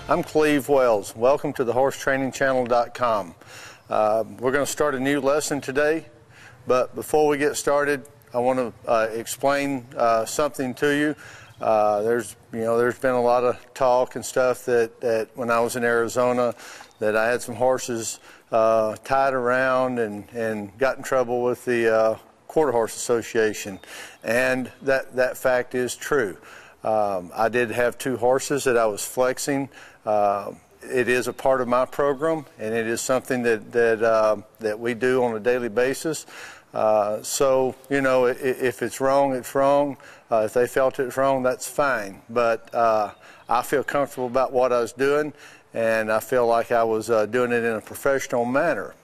I'm Cleve Wells. Welcome to the horsetrainingchannel.com. We're going to start a new lesson today, but before we get started, I want to explain something to you. There's been a lot of talk and stuff that when I was in Arizona, that I had some horses tied around and got in trouble with the Quarter Horse Association, and that fact is true. I did have two horses that I was flexing. It is a part of my program, and it is something that we do on a daily basis. So, if it's wrong, it's wrong. If they felt it's wrong, that's fine. But I feel comfortable about what I was doing, and I feel like I was doing it in a professional manner.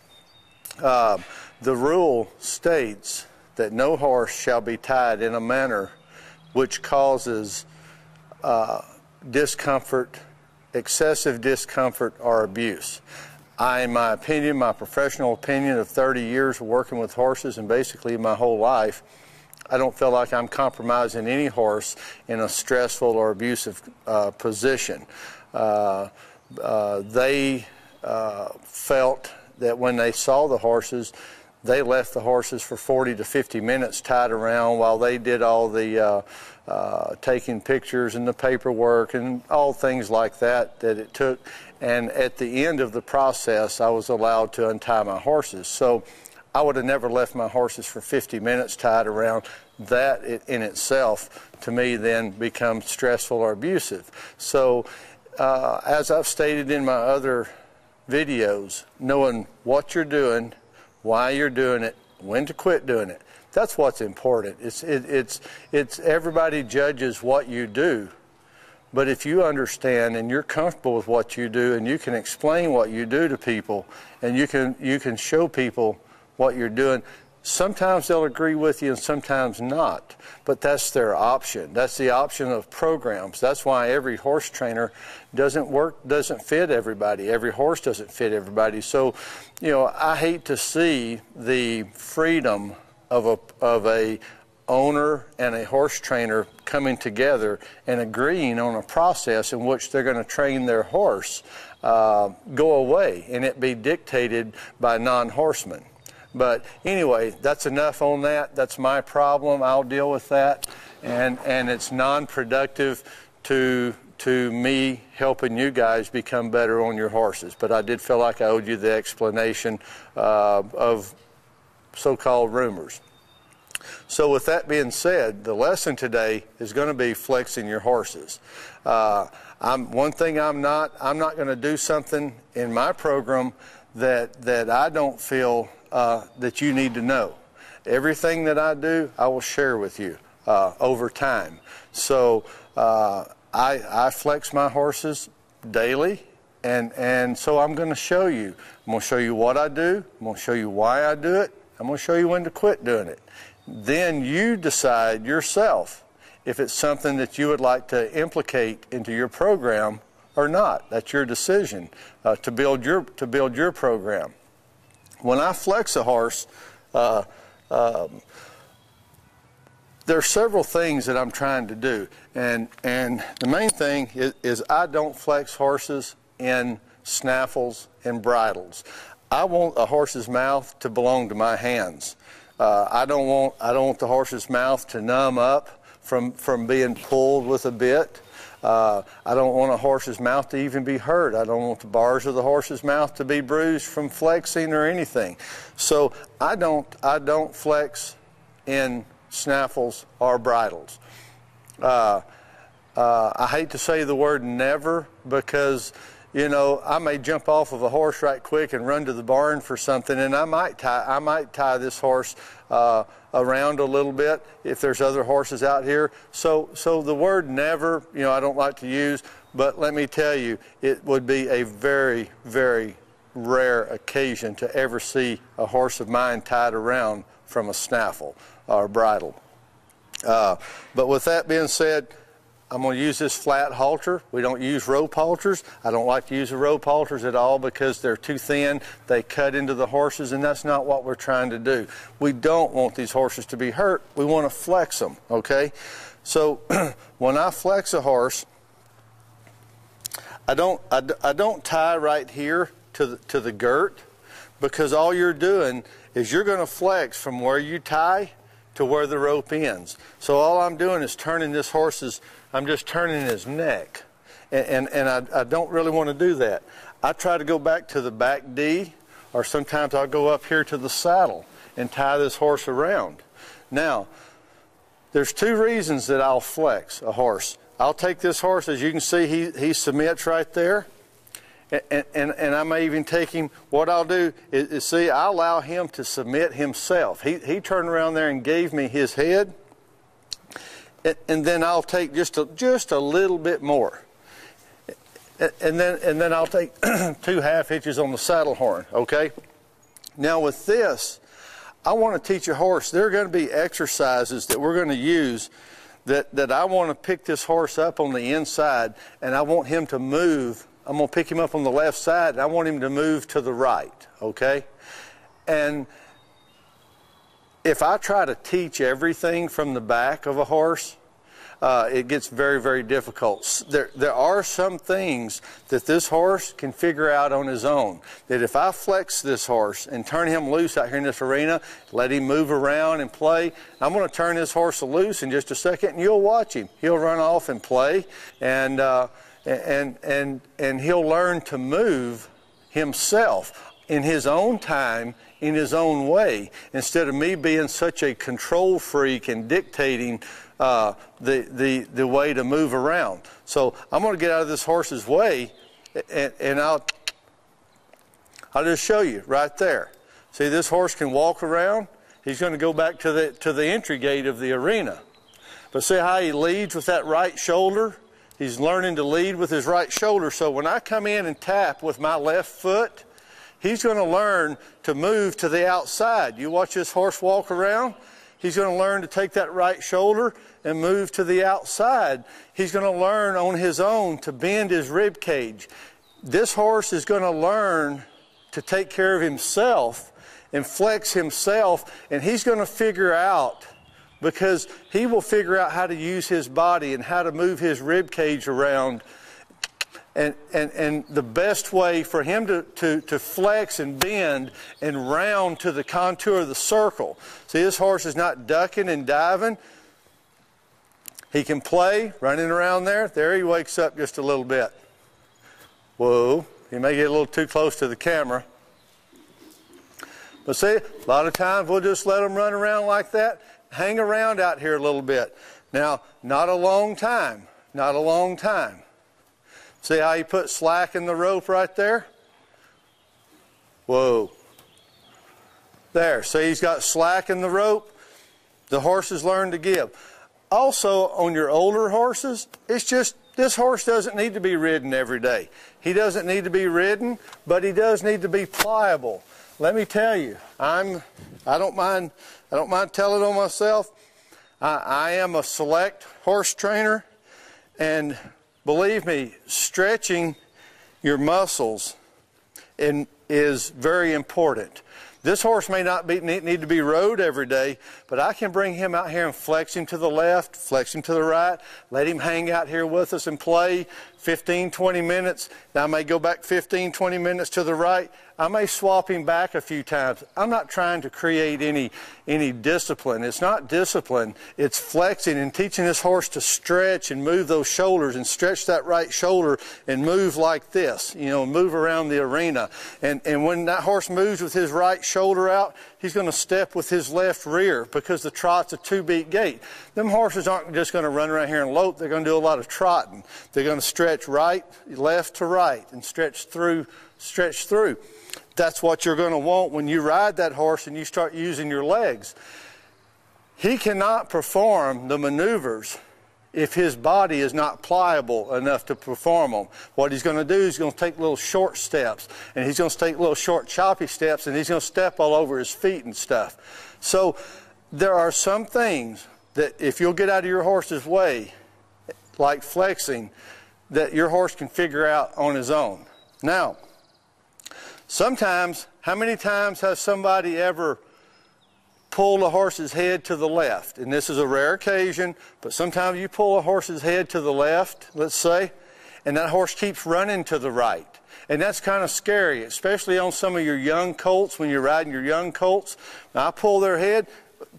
The rule states that no horse shall be tied in a manner which causes discomfort, excessive discomfort, or abuse. In my opinion, my professional opinion of 30 years of working with horses and basically my whole life, I don't feel like I'm compromising any horse in a stressful or abusive position. They felt that when they saw the horses, they left the horses for 40 to 50 minutes tied around while they did all the taking pictures and the paperwork and all things like that it took. And at the end of the process, I was allowed to untie my horses. So I would have never left my horses for 50 minutes tied around. That in itself, to me, then becomes stressful or abusive. So as I've stated in my other videos, knowing what you're doing, why you're doing it, when to quit doing it. That's what's important. It's everybody judges what you do, but if you understand and you're comfortable with what you do and you can explain what you do to people and you can show people what you're doing, sometimes they'll agree with you and sometimes not, but that's their option. That's the option of programs. That's why every horse trainer doesn't fit everybody. Every horse doesn't fit everybody. So, I hate to see the freedom of a owner and a horse trainer coming together and agreeing on a process in which they're going to train their horse go away and it be dictated by non-horsemen. But anyway, that's enough on that. That's my problem. I'll deal with that. And it's non-productive to me helping you guys become better on your horses. But I did feel like I owed you the explanation of so-called rumors. So with that being said, the lesson today is going to be flexing your horses. One thing I'm not going to do something in my program that I don't feel that you need to know. Everything that I do, I will share with you over time. So I flex my horses daily, and so I'm going to show you. I'm going to show you what I do. I'm going to show you why I do it. I'm going to show you when to quit doing it. Then you decide yourself if it's something that you would like to implicate into your program or not. That's your decision to build your program. When I flex a horse, there are several things that I'm trying to do, and the main thing is I don't flex horses in snaffles and bridles. I want a horse's mouth to belong to my hands. I don't want the horse's mouth to numb up from being pulled with a bit. I don't want a horse's mouth to even be hurt. I don't want the bars of the horse's mouth to be bruised from flexing or anything. So I don't flex in snaffles or bridles. I hate to say the word never, because I may jump off of a horse right quick and run to the barn for something, and I might tie this horse around a little bit if there's other horses out here. So the word never, I don't like to use, but let me tell you, it would be a very, very rare occasion to ever see a horse of mine tied around from a snaffle or bridle. But with that being said, I'm going to use this flat halter. We don't use rope halters. I don't like to use the rope halters at all because they're too thin. They cut into the horses, and that's not what we're trying to do. We don't want these horses to be hurt. We want to flex them, okay? So when I flex a horse, I don't tie right here to the girt, because all you're doing is you're going to flex from where you tie to where the rope ends. So all I'm doing is turning this horse's, I'm just turning his neck. And I don't really want to do that. I try to go back to the back D, or sometimes I'll go up here to the saddle and tie this horse around. Now, there's two reasons that I'll flex a horse. I'll take this horse, as you can see, he submits right there. And I may even take him, what I'll do is see, I allow him to submit himself. He turned around there and gave me his head. And then I'll take just a little bit more. And then I'll take 2 half hitches on the saddle horn, okay? Now with this, I want to teach a horse, there are going to be exercises that we're going to use that I want to pick this horse up on the inside, and I want him to move. I'm going to pick him up on the left side, and I want him to move to the right, okay? And if I try to teach everything from the back of a horse, it gets very, very difficult. There are some things that this horse can figure out on his own. That if I flex this horse and turn him loose out here in this arena, let him move around and play, I'm going to turn this horse loose in just a second, and you'll watch him. He'll run off and play, and he'll learn to move himself in his own time, in his own way, instead of me being such a control freak and dictating the way to move around. So I'm going to get out of this horse's way, and I'll just show you right there. See, this horse can walk around. He's going to go back to the entry gate of the arena. But see how he leads with that right shoulder? He's learning to lead with his right shoulder. So when I come in and tap with my left foot, he's going to learn to move to the outside. You watch this horse walk around, he's going to learn to take that right shoulder and move to the outside. He's going to learn on his own to bend his rib cage. This horse is going to learn to take care of himself and flex himself, and he's going to figure out, because he will figure out how to use his body and how to move his rib cage around. And the best way for him to flex and bend and round to the contour of the circle. See, this horse is not ducking and diving. He can play, running around there. There he wakes up just a little bit. Whoa, he may get a little too close to the camera. But see, a lot of times we'll just let him run around like that, hang around out here a little bit. Now, not a long time, not a long time. See how he put slack in the rope right there? Whoa. There, see, he's got slack in the rope. The horses learn to give. Also, on your older horses, it's just, this horse doesn't need to be ridden every day. He doesn't need to be ridden, but he does need to be pliable. Let me tell you, I don't mind telling on myself. I am a select horse trainer, and believe me, stretching your muscles is very important. This horse may not need to be rode every day, but I can bring him out here and flex him to the left, flex him to the right, let him hang out here with us and play 15, 20 minutes. Now I may go back 15, 20 minutes to the right. I may swap him back a few times. I'm not trying to create any discipline. It's not discipline. It's flexing and teaching this horse to stretch and move those shoulders and stretch that right shoulder and move like this, you know, move around the arena. And when that horse moves with his right shoulder out, he's going to step with his left rear, because the trot's a 2-beat gait. Them horses aren't just going to run around here and lope. They're going to do a lot of trotting. They're going to stretch right, left to right, and stretch through. That's what you're going to want when you ride that horse and you start using your legs. He cannot perform the maneuvers if his body is not pliable enough to perform them. What he's going to do is he's going to take little short steps, and he's going to take little short choppy steps, and he's going to step all over his feet and stuff. So there are some things that if you'll get out of your horse's way, like flexing, that your horse can figure out on his own. Now, sometimes, how many times has somebody ever pulled a horse's head to the left? And this is a rare occasion, but sometimes you pull a horse's head to the left, let's say, and that horse keeps running to the right. And that's kind of scary, especially on some of your young colts, when you're riding your young colts. Now, I pull their head.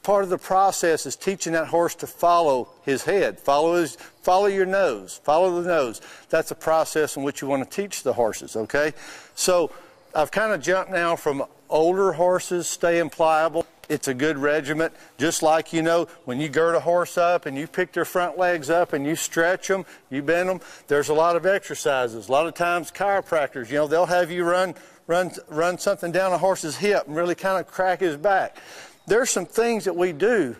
Part of the process is teaching that horse to follow his head, follow your nose, follow the nose. That's a process in which you want to teach the horses, okay? So I've kind of jumped now from older horses staying pliable. It's a good regiment, just like, you know, when you gird a horse up and you pick their front legs up and you stretch them, you bend them, there's a lot of exercises. A lot of times chiropractors, you know, they'll have you run something down a horse's hip and really kind of crack his back. There's some things that we do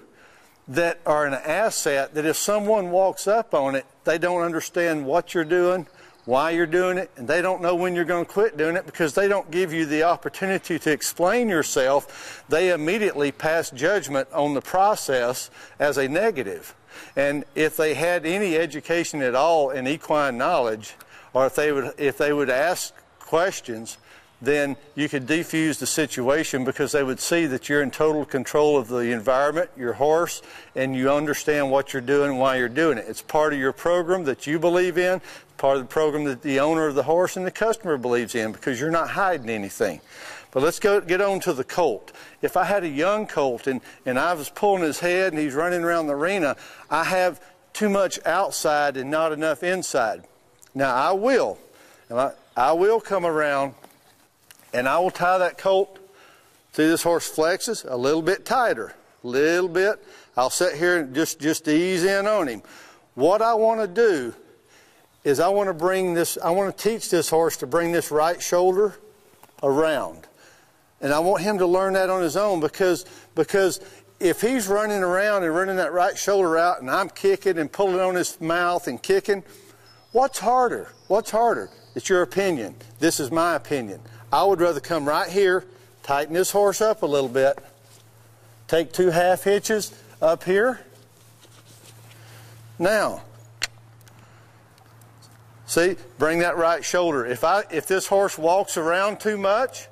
that are an asset that if someone walks up on it, they don't understand what you're doing, why you're doing it, and they don't know when you're going to quit doing it because they don't give you the opportunity to explain yourself. They immediately pass judgment on the process as a negative. And if they had any education at all in equine knowledge, or if they would ask questions, then you could defuse the situation because they would see that you're in total control of the environment, your horse, and you understand what you're doing and why you're doing it. It's part of your program that you believe in, part of the program that the owner of the horse and the customer believes in, because you're not hiding anything. But let's get on to the colt. If I had a young colt and I was pulling his head and he's running around the arena, I have too much outside and not enough inside. Now I will come around and I will tie that colt. See, this horse flexes a little bit tighter, a little bit. I'll sit here and just ease in on him. What I want to do is I want to teach this horse to bring this right shoulder around. And I want him to learn that on his own because if he's running around and running that right shoulder out and I'm kicking and pulling on his mouth and kicking, what's harder? What's harder? It's your opinion. This is my opinion. I would rather come right here, tighten this horse up a little bit, take 2 half hitches up here. Now, see, bring that right shoulder. If this horse walks around too much,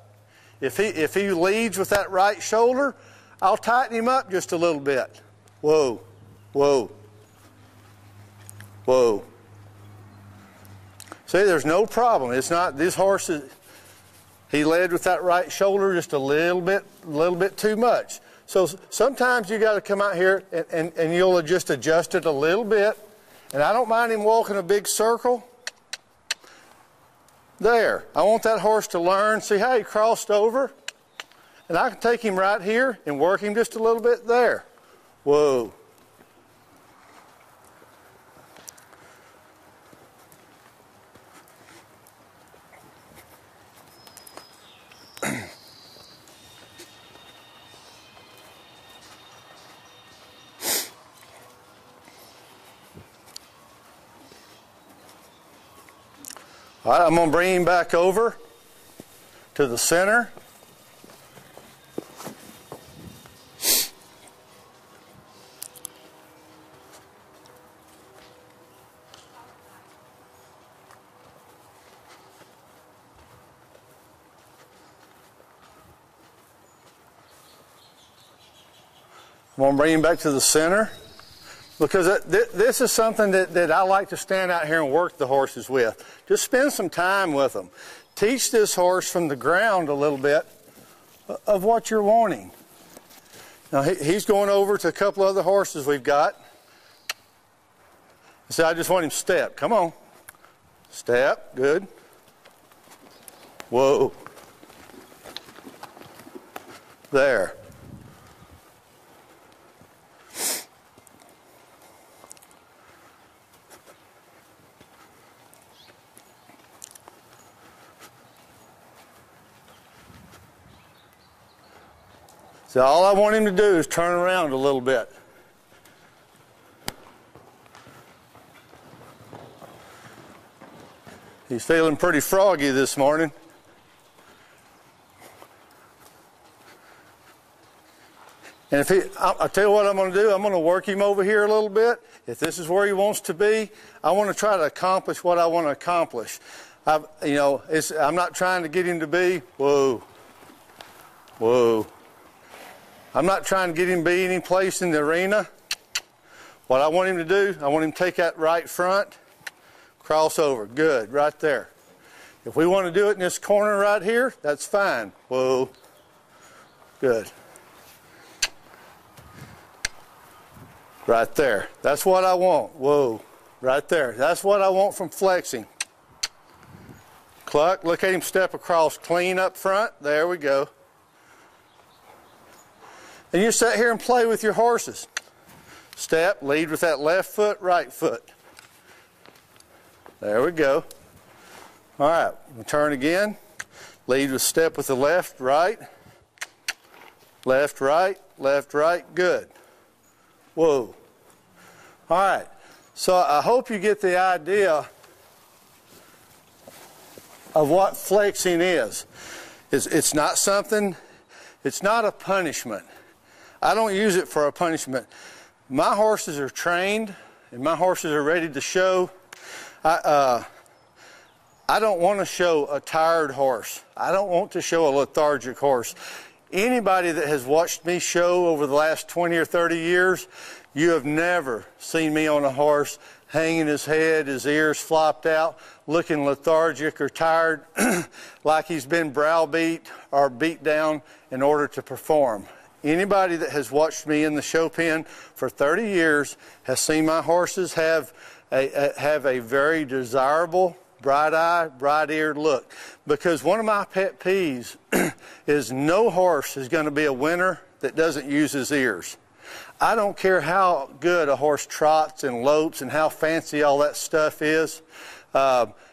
if he leads with that right shoulder, I'll tighten him up just a little bit. Whoa, whoa, whoa. See, there's no problem. It's not, this horse he led with that right shoulder just a little bit too much. So sometimes you got to come out here and you'll just adjust it a little bit. And I don't mind him walking a big circle. There. I want that horse to learn. See how he crossed over? And I can take him right here and work him just a little bit there. Whoa. All right, I'm going to bring him back over to the center. I'm going to bring him back to the center because this is something that I like to stand out here and work the horses with. Just spend some time with them. Teach this horse from the ground a little bit of what you're wanting. Now he's going over to a couple other horses we've got. So I just want him to step. Come on. Step. Good. Whoa. There. So all I want him to do is turn around a little bit. He's feeling pretty froggy this morning. And I'll tell you what I'm going to do. I'm going to work him over here a little bit. If this is where he wants to be, I want to try to accomplish what I want to accomplish. I'm not trying to get him to be, whoa, whoa. I'm not trying to get him to be any place in the arena. What I want him to do, I want him to take that right front, cross over. Good, right there. If we want to do it in this corner right here, that's fine. Whoa. Good. Right there. That's what I want. Whoa. Right there. That's what I want from flexing. Cluck. Look at him step across clean up front. There we go. And you sit here and play with your horses. Step, lead with that left foot, right foot. There we go. All right, we'll turn again. Lead with step with the left, right. Left, right, good. Whoa. All right, so I hope you get the idea of what flexing is. It's not something, it's not a punishment. I don't use it for a punishment. My horses are trained and my horses are ready to show. I don't want to show a tired horse. I don't want to show a lethargic horse. Anybody that has watched me show over the last 20 or 30 years, you have never seen me on a horse hanging his head, his ears flopped out, looking lethargic or tired, like he's been browbeat or beat down in order to perform. Anybody that has watched me in the show pen for 30 years has seen my horses have a very desirable, bright-eyed, bright-eared look. Because one of my pet peeves is no horse is going to be a winner that doesn't use his ears. I don't care how good a horse trots and lopes and how fancy all that stuff is.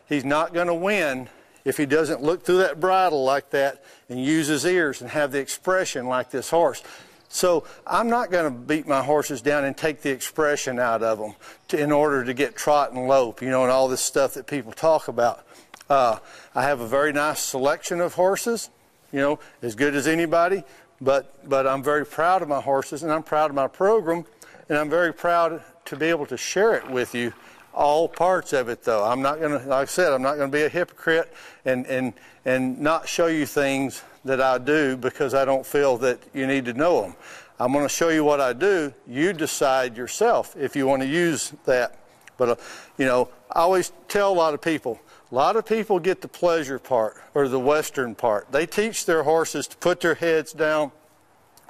He's not going to win if he doesn't look through that bridle like that and use his ears and have the expression like this horse. So I'm not going to beat my horses down and take the expression out of them in order to get trot and lope, you know, and all this stuff that people talk about. I have a very nice selection of horses, you know, as good as anybody, but I'm very proud of my horses and I'm proud of my program, and I'm very proud to be able to share it with you. All parts of it, though. I'm not going to, like I said, I'm not going to be a hypocrite and not show you things that I do because I don't feel that you need to know them. I'm going to show you what I do. You decide yourself if you want to use that. But, you know, I always tell a lot of people get the pleasure part or the Western part. They teach their horses to put their heads down,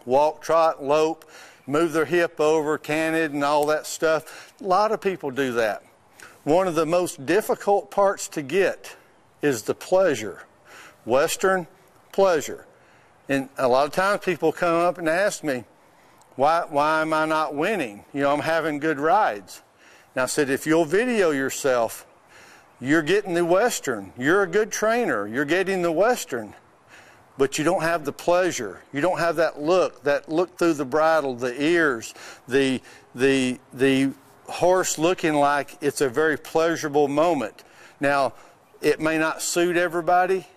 walk, trot, lope, move their hip over, canted, and all that stuff. A lot of people do that. One of the most difficult parts to get is the pleasure, Western pleasure. And a lot of times people come up and ask me, why am I not winning? You know, I'm having good rides. And I said, if you'll video yourself, you're getting the Western. You're a good trainer. You're getting the Western. But you don't have the pleasure. You don't have that look through the bridle, the ears, the horse looking like it's a very pleasurable moment. Now, it may not suit everybody,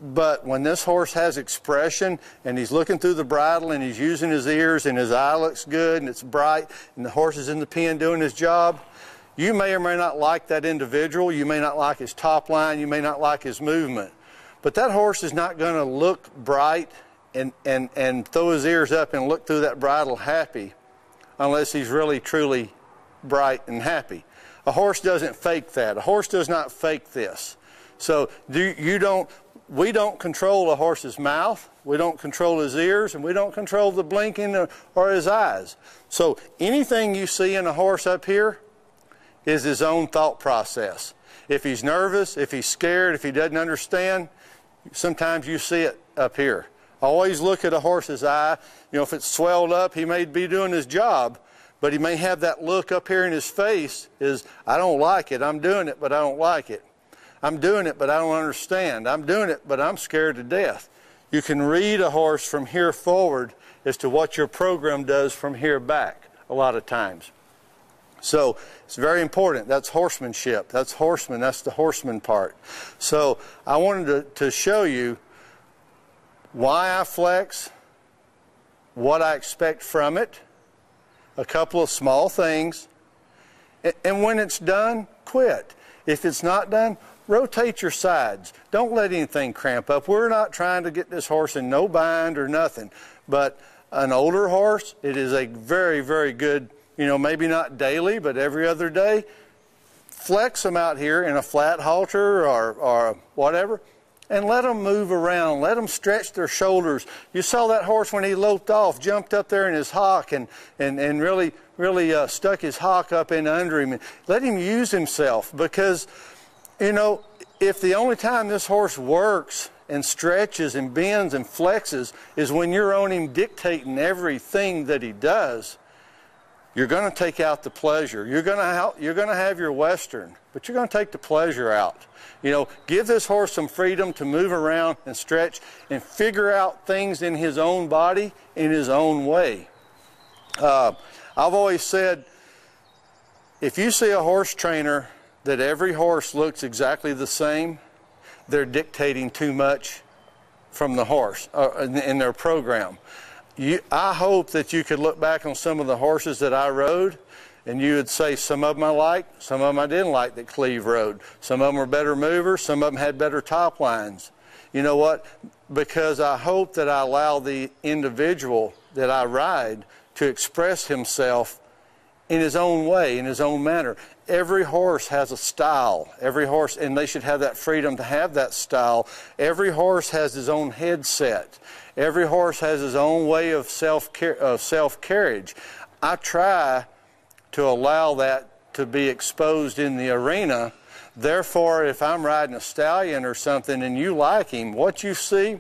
but when this horse has expression and he's looking through the bridle and he's using his ears and his eye looks good and it's bright and the horse is in the pen doing his job, you may or may not like that individual. You may not like his top line. You may not like his movement. But that horse is not going to look bright and throw his ears up and look through that bridle happy unless he's really, truly bright and happy. A horse doesn't fake that. A horse does not fake this. So we don't control a horse's mouth. We don't control his ears, and we don't control the blinking or his eyes. So anything you see in a horse up here is his own thought process. If he's nervous, if he's scared, if he doesn't understand, sometimes you see it up here. Always look at a horse's eye. You know, if it's swelled up, he may be doing his job, but he may have that look up here in his face is, I don't like it. I'm doing it, but I don't like it. I'm doing it, but I don't understand. I'm doing it, but I'm scared to death. You can read a horse from here forward as to what your program does from here back a lot of times. So it's very important. That's horsemanship. That's horseman. That's the horseman part. So I wanted to show you why I flex, what I expect from it, a couple of small things, and when it's done, quit. If it's not done, rotate your sides. Don't let anything cramp up. We're not trying to get this horse in no bind or nothing, but an older horse, it is a very, very good, you know, maybe not daily, but every other day, flex them out here in a flat halter or whatever, and let them move around. Let them stretch their shoulders. You saw that horse when he loped off, jumped up there in his hock and really stuck his hock up in under him. Let him use himself, because, you know, if the only time this horse works and stretches and bends and flexes is when you're on him dictating everything that he does, you're going to take out the pleasure. You're going to have your Western, but you're going to take the pleasure out. You know, give this horse some freedom to move around and stretch and figure out things in his own body in his own way. I've always said, if you see a horse trainer that every horse looks exactly the same, they're dictating too much from the horse in their program. I hope that you could look back on some of the horses that I rode, and you would say some of them I liked, some of them I didn't like that Cleve rode. Some of them were better movers, some of them had better top lines. You know what? Because I hope that I allow the individual that I ride to express himself in his own way, in his own manner. Every horse has a style. Every horse, and they should have that freedom to have that style. Every horse has his own headset. Every horse has his own way of self-carriage. I try to allow that to be exposed in the arena. Therefore, if I'm riding a stallion or something and you like him, what you see,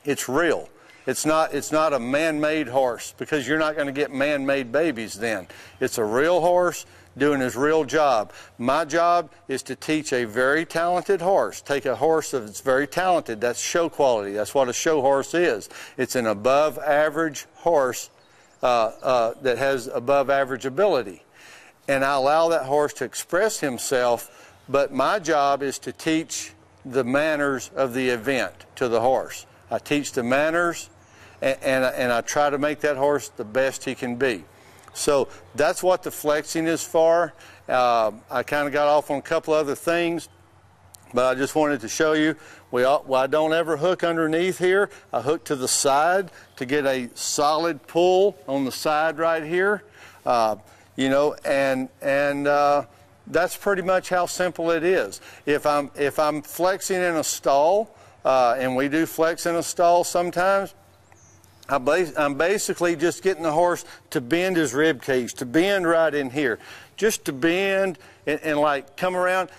it's real. It's not a man-made horse, because you're not going to get man-made babies then. It's a real horse doing his real job. My job is to teach a very talented horse. Take a horse that's very talented. That's show quality. That's what a show horse is. It's an above average horse that has above average ability. And I allow that horse to express himself, but my job is to teach the manners of the event to the horse. I teach the manners, and I try to make that horse the best he can be. So that's what the flexing is for. I kind of got off on a couple other things, but I just wanted to show you. I don't ever hook underneath here. I hook to the side to get a solid pull on the side right here. You know, and that's pretty much how simple it is. If I'm flexing in a stall, and we do flex in a stall sometimes, I'm basically just getting the horse to bend his rib cage, to bend right in here, just to bend and like come around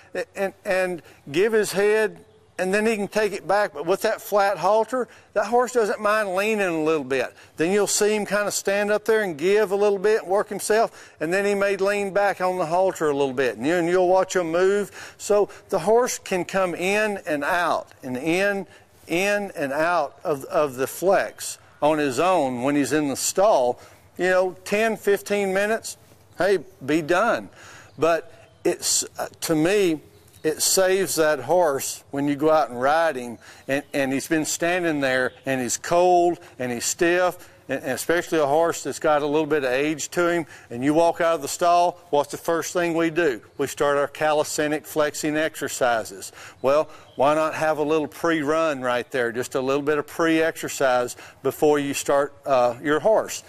and give his head, and then he can take it back. But with that flat halter, that horse doesn't mind leaning a little bit. Then you'll see him kind of stand up there and give a little bit, work himself, and then he may lean back on the halter a little bit, and you'll watch him move. So the horse can come in and out, and in and out of the flex on his own when he's in the stall. You know, 10, 15 minutes, hey, be done. But it's, to me, it saves that horse when you go out and ride him, and he's been standing there and he's cold and he's stiff, and especially a horse that's got a little bit of age to him, and you walk out of the stall, what's the first thing we do? We start our calisthenic flexing exercises. Well, why not have a little pre-run right there, just a little bit of pre-exercise before you start your horse?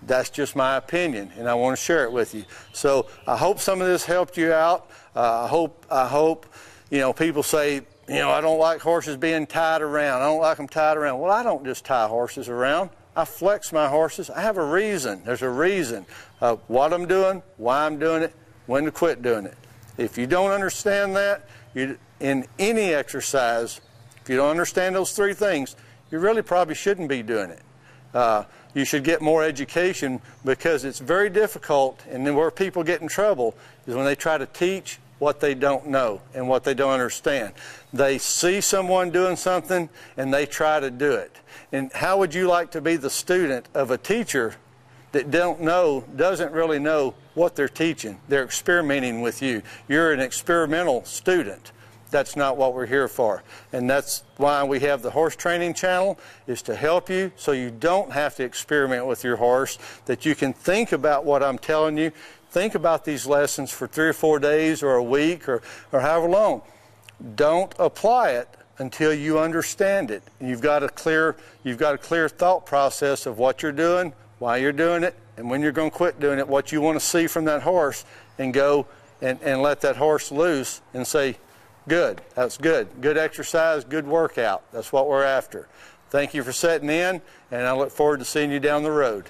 That's just my opinion, and I want to share it with you. So I hope some of this helped you out. I hope, you know, people say, you know, I don't like horses being tied around. I don't like them tied around. Well, I don't just tie horses around. I flex my horses. I have a reason. There's a reason of what I'm doing, why I'm doing it, when to quit doing it. If you don't understand that, in any exercise, if you don't understand those three things, you really probably shouldn't be doing it. You should get more education, because it's very difficult, and then where people get in trouble is when they try to teach what they don't know and what they don't understand. They see someone doing something and they try to do it. And how would you like to be the student of a teacher that doesn't really know what they're teaching? They're experimenting with you. You're an experimental student. That's not what we're here for. And that's why we have the horse training channel, is to help you so you don't have to experiment with your horse, that you can think about what I'm telling you. Think about these lessons for 3 or 4 days or a week or however long. Don't apply it until you understand it. You've got a clear thought process of what you're doing, why you're doing it, and when you're going to quit doing it, what you want to see from that horse, and go and let that horse loose and say, good, that's good. Good exercise, good workout. That's what we're after. Thank you for setting in, and I look forward to seeing you down the road.